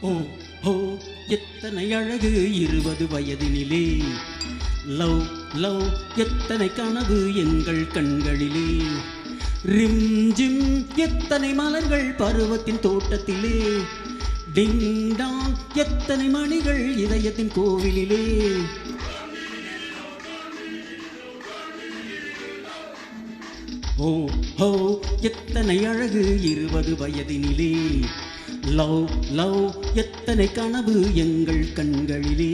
ஓ ஓ எத்தனை அழகு 20 வயதினிலே. Love love எத்தனை கனவு எங்கள் கண்களிலே. ரிம் ஜிம் எத்தனை மலர்கள் பருவத்தின் தோட்டத்திலே. டிங் டாங் எத்தனை மணிகள் இதயத்தின் கோவிலிலே. ஓ ஹோ எத்தனை அழகு 20 வயதினிலே. லவ் லவ் எத்தனை கனவு எங்கள் கண்களிலே.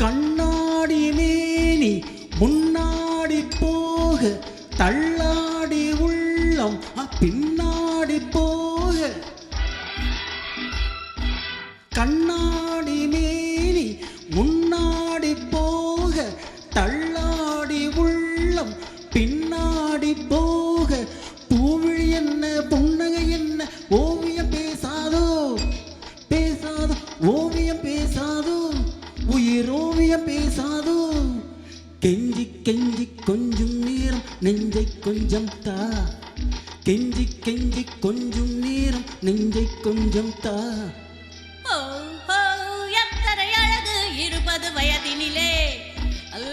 கண்ணாடி மேனி முன்னாடி போக தள்ளாடி உள்ளம் பின்னாடி போக. கண்ணாடி மேனி முன்னாடி போக தள்ளாடி உள்ளம் பின்னாடி போக. பூவிழி என்ன புன்னகை என்ன ஓவியம் பேசாதோ பேசாதோ ஓவியம் பேசாதோ உயிர் ஓவியம் பேசாதோ. கெஞ்சி கெஞ்சி கொஞ்சம் நேரம் நெஞ்சை கொஞ்சம் தா. கெஞ்சி கெஞ்சி கொஞ்சம் நேரம் நெஞ்சை கொஞ்சம் தா. ஓ ஓ எத்தனை அழகு 20 வயதினிலே.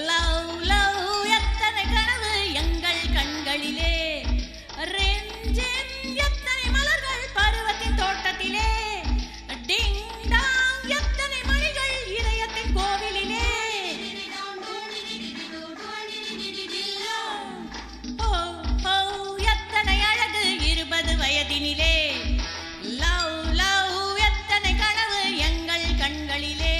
லவ் லவ் எத்தனை கனவு எங்கள் கண்களிலே. ரெஞ்சின் எத்தனை மலர்கள் பருவத்தின் தோட்டத்திலே. டிங் டாங் எத்தனை மணிகள் இதயத்தின் கோவிலிலே. ஓ ஓ எத்தனை அழகு 20 வயதினிலே. லவ் லவ் எத்தனை கனவு எங்கள் கண்களிலே.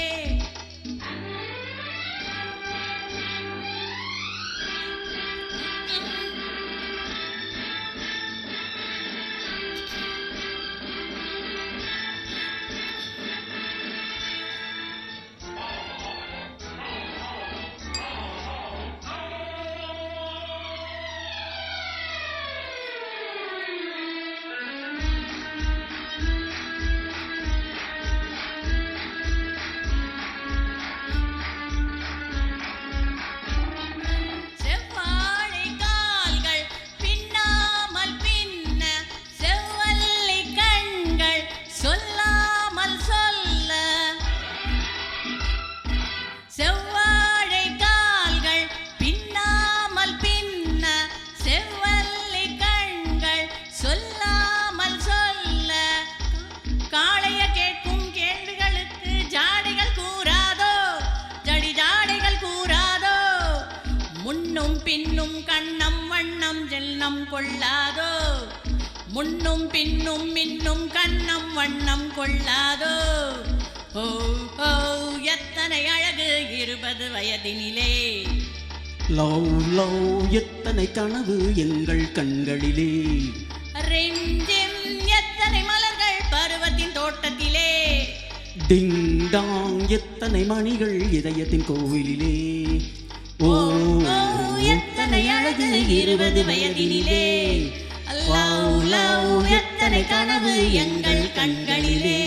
செவ்வாழை கால்கள் பின்னாமல் பின்ன. செவ்வல்லி கண்கள் சொல்லாமல் சொல்ல. செவ்வாழை கால்கள் பின்னாமல் பின்ன. செவ்வல்லி கண்கள் சொல்லாமல் சொல்ல. காளைய கேட்கும் கேள்விகளுக்கு ஜாடைகள் கூறாதோ ஜாடைகள் கூறாதோ. முன்னும் பின்னும் கண்ணம் வண்ணம் ஜெல்லம் கொள்ளாதோ. முன்னும் பின்னும் மின்னும் கண்ணம் வண்ணம் கொள்ளாதோ. ஓ ஓ எத்தனை அழகு 20 வயதினிலே. லவ் லவ் எத்தனை கனவு எங்கள் கண்களிலே. ரெஞ்சிம் எத்தனை மலர்கள் பருவத்தின் தோட்டத்திலே. டிங் டாங் எத்தனை மணிகள் இதயத்தின் கோவிலிலே. ஓ எத்தனை அழகு 20 வயதினிலே. லவ் லவ் எத்தனை கனவு எங்கள் கண்களிலே.